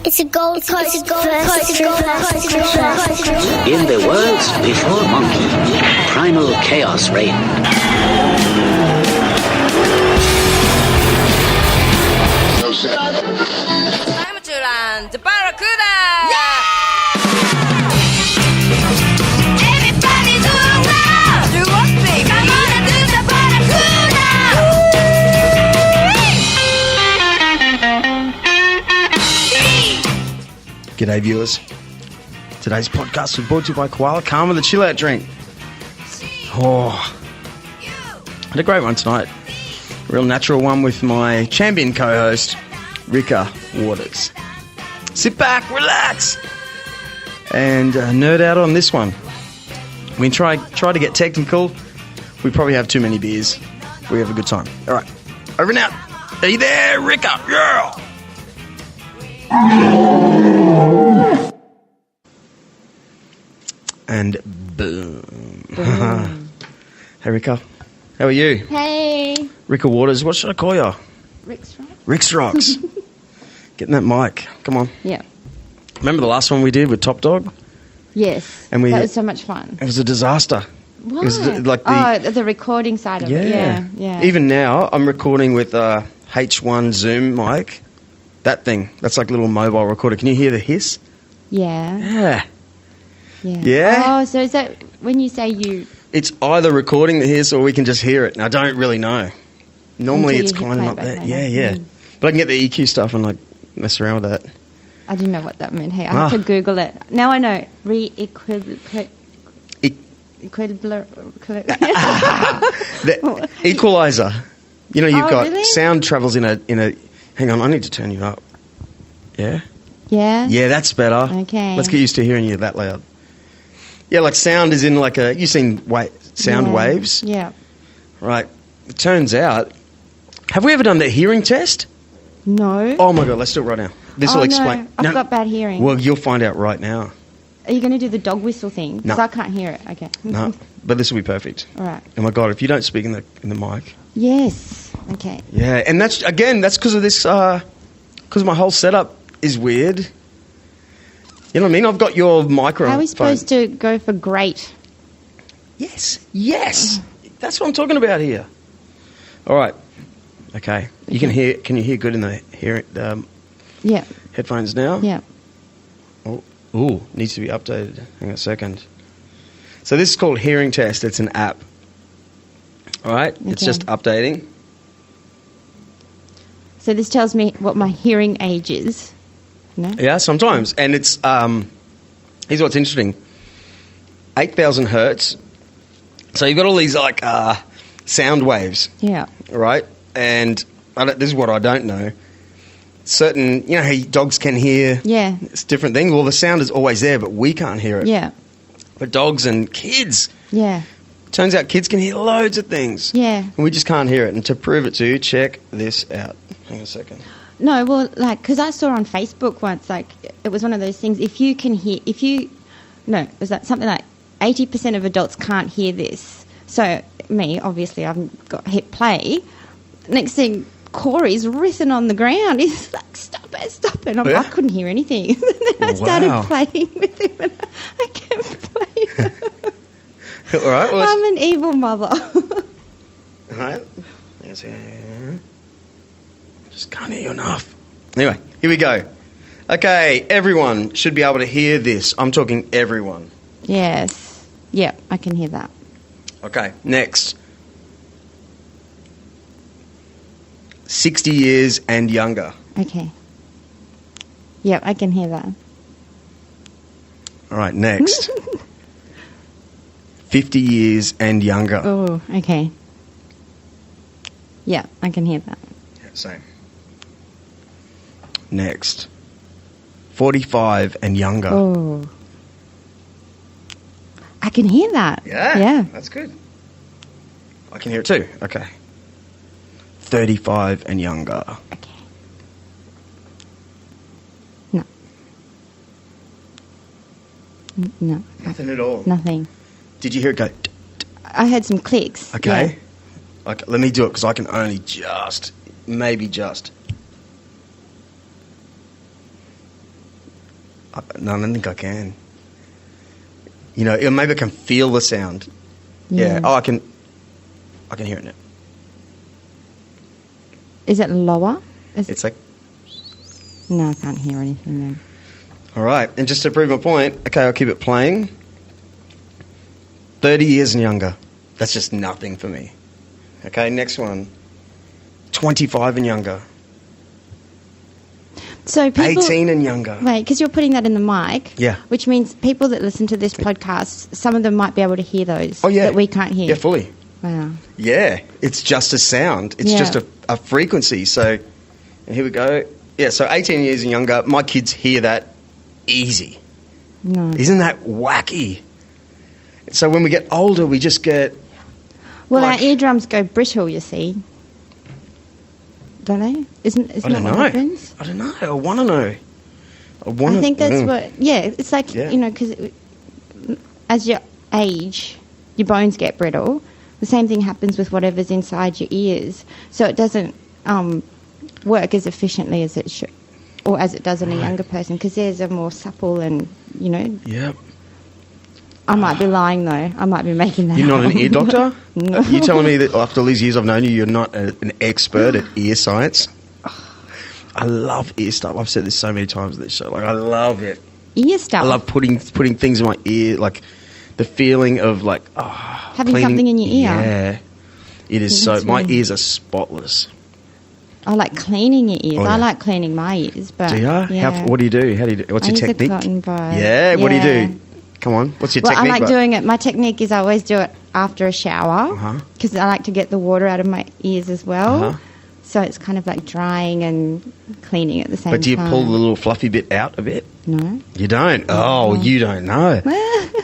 It's a Gold Coast first. In the worlds before Monkey, primal chaos reigned. Samuturan, the Barracuda! Everybody do it now! Do what, baby? Come on and do the Barracuda! G'day viewers. Today's podcast is brought to you by Koala Calm with a chill out drink. Oh, had a great one tonight. A real natural one with my champion co-host, Rika Waters. Sit back, relax, and nerd out on this one. We try to get technical. We probably have too many beers. We have a good time. All right, over and out. Are you there, Rika? Yeah. And boom. Hey, Rika. How are you? Hey, Rika Waters. What should I call you? Rick's right. Rick's Rocks. Getting that mic. Come on. Yeah. Remember the last one we did with Top Dog? Yes. And that was so much fun. It was a disaster. Why? It was like the recording side of it. Yeah. Even now, I'm recording with a H1 Zoom mic. That thing. That's like a little mobile recorder. Can you hear the hiss? Yeah. Yeah. Yeah. Yeah? Oh, so is that when you say you... It's either recording the hiss or we can just hear it. And I don't really know. Normally Until it's you kind of play not it back there. later. Yeah. Mm. But I can get the EQ stuff and like mess around with that. I didn't know what that meant. Hey, I have to Google it. Now I know. E- The equalizer. You know, you've Oh, got really? sound travels in a. Hang on, I need to turn you up. Yeah? Yeah? Yeah, that's better. Okay. Let's get used to hearing you that loud. Yeah, like sound is in like a. You've seen sound Yeah. waves? Yeah. Right. It turns out. Have we ever done the hearing test? No. Oh my God, let's do it right now. This will explain. No. I've got bad hearing. Well, you'll find out right now. Are you going to do the dog whistle thing? Because No. I can't hear it. Okay. No, but this will be perfect. All right. Oh my God, if you don't speak in the mic. Yes. Okay. Yeah, and that's because of this, because my whole setup is weird. You know what I mean? I've got your microphone. How are we supposed to go for great? Yes. That's what I'm talking about here. All right. Okay. You can hear. Can you hear good in the Yeah. headphones now? Yeah. Oh, needs to be updated. Hang on a second. So this is called Hearing Test. It's an app. All right. It's Okay. just updating. So this tells me what my hearing age is. No? Yeah, sometimes. And it's, here's what's interesting. 8,000 hertz. So you've got all these, like, sound waves, Yeah. right? And this is what I don't know. Certain, you know how dogs can hear? Yeah. It's a different thing. Well, the sound is always there, but we can't hear it. Yeah. But dogs and kids, Yeah. turns out kids can hear loads of things. Yeah. And we just can't hear it. And to prove it to you, check this out. Hang on a second. No, well, like, because I saw on Facebook once, like, it was one of those things, it was that something like 80% of adults can't hear this. So, me, obviously, I've got hit play. Next thing, Corey's writhing on the ground. He's like, stop it. And Yeah? I couldn't hear anything. Then I started playing with him, and I kept playing. All right. Well, I'm an evil mother. all right. Just can't hear you enough. Anyway, here we go. Okay, everyone should be able to hear this. I'm talking everyone. Yes. Yeah, I can hear that. Okay, next. 60 years and younger. Okay. Yeah, I can hear that. All right, next. 50 years and younger. Oh, okay. Yeah, I can hear that. Yeah, same. Next. 45 and younger. Oh. I can hear that. Yeah? Yeah. That's good. I can hear it too. Okay. 35 and younger. Okay. No. No. Nothing at all. Nothing. Did you hear it go? I heard some clicks. Okay. Okay, let me do it because I can only just, maybe just. No, I don't think I can. You know, maybe I can feel the sound. Yeah. Oh, I can hear it now. Is it lower? It's like... No, I can't hear anything then. All right. And just to prove my point, okay, I'll keep it playing. 30 years and younger. That's just nothing for me. Okay, next one. 25 and younger. So people, 18 and younger. Wait, because you're putting that in the mic. Yeah. Which means people that listen to this podcast, some of them might be able to hear those. Oh, yeah. That we can't hear. Yeah, fully. Wow. Yeah, it's just a sound. It's just a frequency. So here we go. Yeah, so 18 years and younger, my kids hear that easy. No. Isn't that wacky? So when we get older, we just get... Well, like- our eardrums go brittle, you see. Don't they? Isn't I don't that know. what happens? I don't know. I want to know. I think that's what... Yeah, it's like, Yeah. you know, because as you age, your bones get brittle. The same thing happens with whatever's inside your ears. So it doesn't work as efficiently as it should, or as it does in a younger person, because theirs are more supple and, you know... Yep. I might be lying, though. I might be making that You're not up. an ear doctor? No. You're telling me that after all these years I've known you, you're not an expert at ear science? I love ear stuff. I've said this so many times on this show. Like, I love it. Ear stuff? I love putting things in my ear, like the feeling of like, having cleaning. something in your ear? Yeah. It is so... That's My really- ears are spotless. I like cleaning your ears. Oh, yeah. I like cleaning my ears, but... Do you? Yeah. What do you do? How do you do? What's I your use a technique? cotton bud. Yeah, what do you Yeah. do? Come on, what's your Well, technique? I like doing it. My technique is I always do it after a shower because I like to get the water out of my ears as well. So it's kind of like drying and cleaning at the same time. But do you pull the little fluffy bit out of it? No. You don't? Oh, you don't know.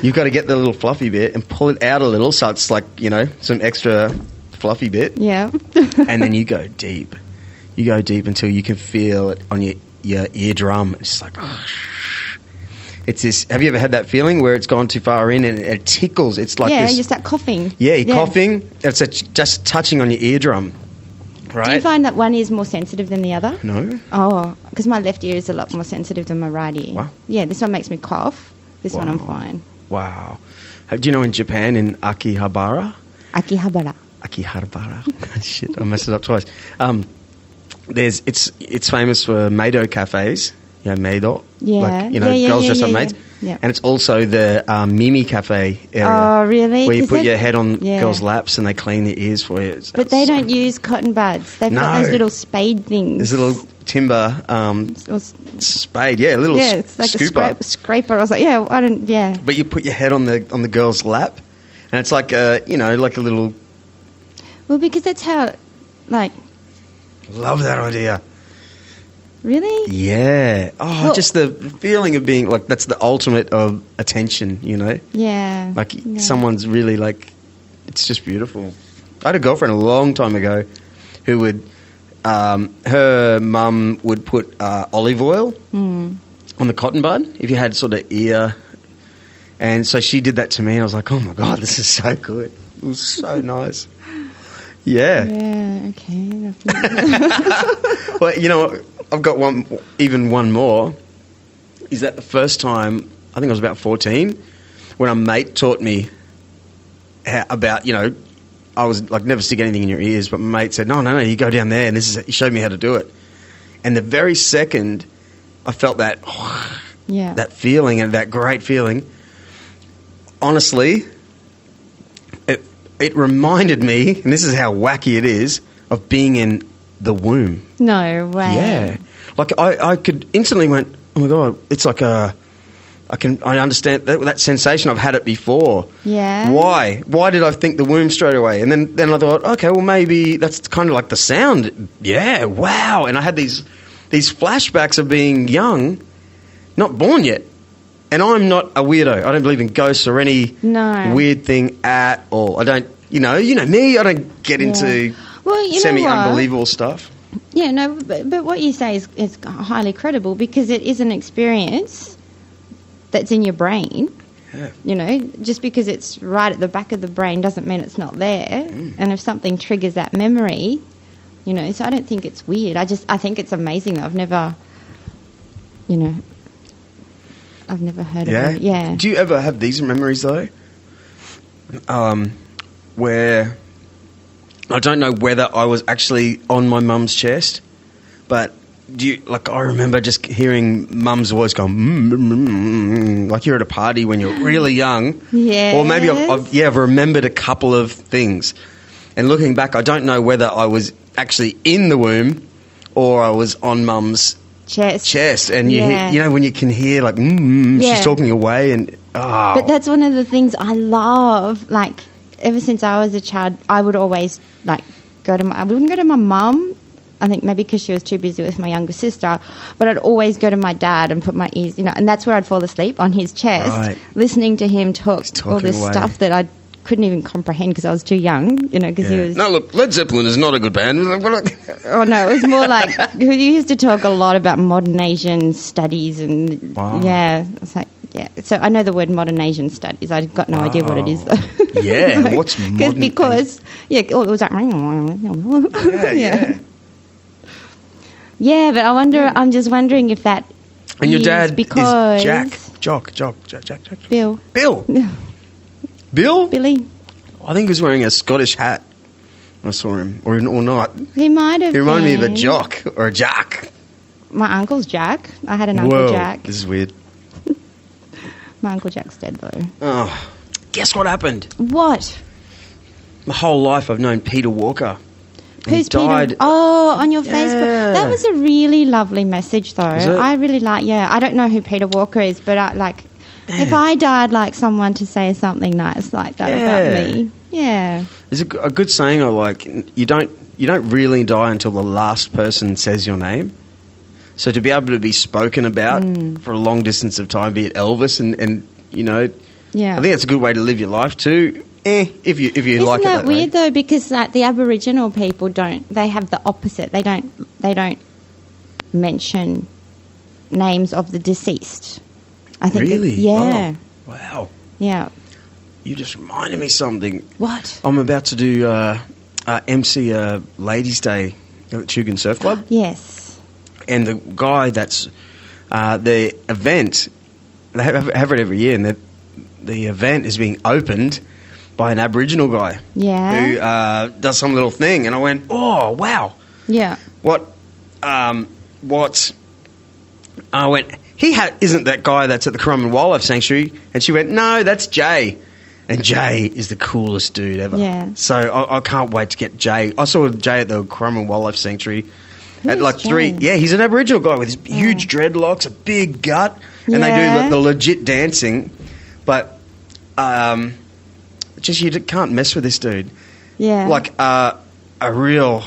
You've got to get the little fluffy bit and pull it out a little so it's like, you know, some extra fluffy bit. Yeah. And then you go deep. You go deep until you can feel it on your eardrum. It's just like, it's this... Have you ever had that feeling where it's gone too far in and it tickles? It's like yeah, this... you start coughing. Yeah, you're coughing. It's just touching on your eardrum, right? Do you find that one is more sensitive than the other? No. Oh, because my left ear is a lot more sensitive than my right ear. Wow. Yeah, this one makes me cough. This one I'm Wow. fine. Wow. Do you know in Japan, in Akihabara? Akihabara. Shit, I messed it up twice. It's famous for Maido cafes. You know, Maido. Yeah. Like, you know, Yeah, girls dress up yeah. maids. Yeah. And it's also the Mimi Cafe area. Oh, really? Where you 'Cause put they- your head on yeah. girls' laps and they clean their ears for you. But they don't use cotton buds. They've got No. those little spade things. There's a little timber Or spade. Yeah, a little yeah, it's like scooper. a scraper. I was like, yeah, I don't, yeah. But you put your head on the girl's lap, and it's like a like a little... Well, because that's how, like, Love that idea. really? Yeah. Oh, Well- just the feeling of being like, that's the ultimate of attention, you know? Yeah. Like yeah. someone's really like, it's just beautiful. I had a girlfriend a long time ago who would, her mum would put olive oil on the cotton bud if you had sort of ear. And so she did that to me and I was like, oh my God, this is so good. It was so nice. Yeah. Yeah, okay. Well, you know, I've got one more. Is that the first time, I think I was about 14, when a mate taught me about, I was like, never stick anything in your ears, but my mate said, no, you go down there, and he showed me how to do it. And the very second I felt that, Yeah. that feeling and that great feeling, honestly, it reminded me, and this is how wacky it is, of being in the womb. No way. Yeah. Like I could instantly went, oh my God, it's like I understand that sensation. I've had it before. Yeah. Why did I think the womb straight away? And then I thought, okay, well maybe that's kind of like the sound. Yeah, wow. And I had these flashbacks of being young, not born yet. And I'm not a weirdo. I don't believe in ghosts or any weird thing at all. I don't, you know me, I don't get into semi-unbelievable stuff. Yeah, no, but what you say is highly credible because it is an experience that's in your brain. Yeah. Just because it's right at the back of the brain doesn't mean it's not there. And if something triggers that memory, so I don't think it's weird. I think it's amazing that I've never, I've never heard Yeah? of it. Yeah. Do you ever have these memories, though? Where I don't know whether I was actually on my mum's chest, but I remember just hearing mum's voice going, like you're at a party when you're really young. Yes. Or maybe I've remembered a couple of things. And looking back, I don't know whether I was actually in the womb or I was on mum's chest. And you hear, when you can hear like, she's talking away and, But that's one of the things I love. Like, ever since I was a child, I would always, like, I wouldn't go to my mum. I think maybe because she was too busy with my younger sister, but I'd always go to my dad and put my ears, and that's where I'd fall asleep, on his chest, listening to him talk all this stuff that I couldn't even comprehend because I was too young, because he was... No, look, Led Zeppelin is not a good band. Oh, no, it was more like, he used to talk a lot about modern Asian studies and, it's like, so I know the word modern Asian studies. I've got no idea what it is, though. Yeah, what's modern? Because, it was like... Yeah, but I'm just wondering if that and your dad because is Jack. Bill. Bill? Billy. I think he was wearing a Scottish hat. I saw him. Or not. He might have He reminded me of a jock or a jack. My uncle's Jack. I had an Uncle Jack. This is weird. My Uncle Jack's dead, though. Oh, guess what happened? What? My whole life I've known Peter Walker. Who's died. Peter? Oh, on your Facebook. That was a really lovely message, though. I really like. I don't know who Peter Walker is, but if I died, like someone to say something nice like that about me. Yeah. There's a good saying. I like you don't really die until the last person says your name. So to be able to be spoken about for a long distance of time, be it Elvis and I think that's a good way to live your life too. If you Isn't like it that way. weird though? Because the Aboriginal people they have the opposite. They don't mention names of the deceased. I think. Really? Yeah. Oh, wow. Yeah. You just reminded me something. What? I'm about to do MC Ladies' Day at the Tugun Surf Club. Yes. And the guy that's the event, they have it every year, and the event is being opened by an Aboriginal guy who does some little thing, and I went, oh wow, what I went, isn't that guy that's at the Currumbin Wildlife Sanctuary? And she went, no, that's Jay, and Jay is the coolest dude ever. So I can't wait to get Jay. I saw Jay at the Currumbin Wildlife Sanctuary at like Jay? 3. Yeah, he's an Aboriginal guy with his huge dreadlocks, a big gut, and they do the legit dancing, but just you can't mess with this dude. Yeah. Like a real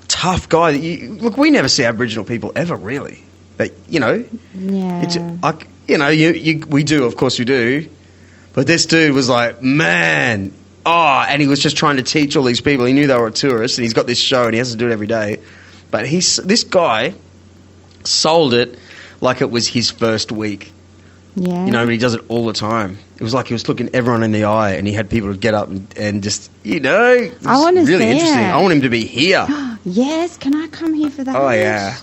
tough guy. Look, we never see Aboriginal people ever, really. But, Yeah. It's, we do, of course we do. But this dude was like, man. And he was just trying to teach all these people. He knew they were tourists, and he's got this show, and he has to do it every day. But this guy sold it like it was his first week. Yeah. But he does it all the time. It was like he was looking everyone in the eye, and he had people to get up and just, I want to really see interesting. it. I want him to be here. Yes, can I come here for that? Oh, yeah.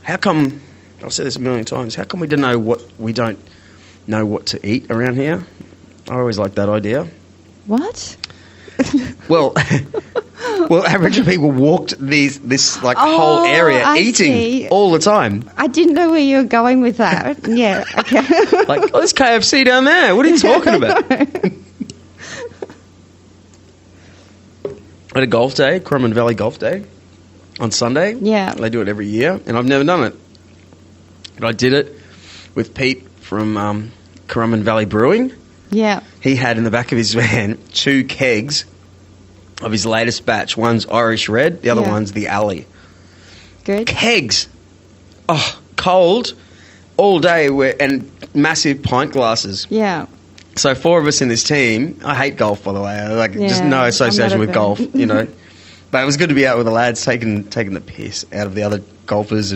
How come, I've said this a million times, how come we don't know what to eat around here? I always like that idea. What? Well, Aboriginal people walked this whole area eating all the time. I didn't know where you were going with that. Yeah, okay. Like, there's KFC down there. What are you talking about? I had a golf day, Currumbin Valley Golf Day, on Sunday. Yeah. They do it every year, and I've never done it. But I did it with Pete from Currumbin Valley Brewing. Yeah. He had in the back of his van 2 kegs of his latest batch. One's Irish Red, the other one's the Alley. Good. Kegs. Oh, cold all day and massive pint glasses. Yeah. So 4 of us in this team. I hate golf, by the way. Just no association with golf, But it was good to be out with the lads taking the piss out of the other golfers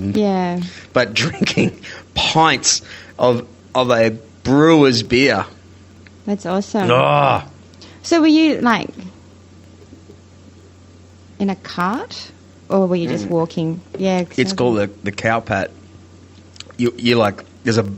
but drinking pints of a brewer's beer. That's awesome. Oh. So were you in a cart, or were you just walking? Yeah. It's called the cow pat. You there's a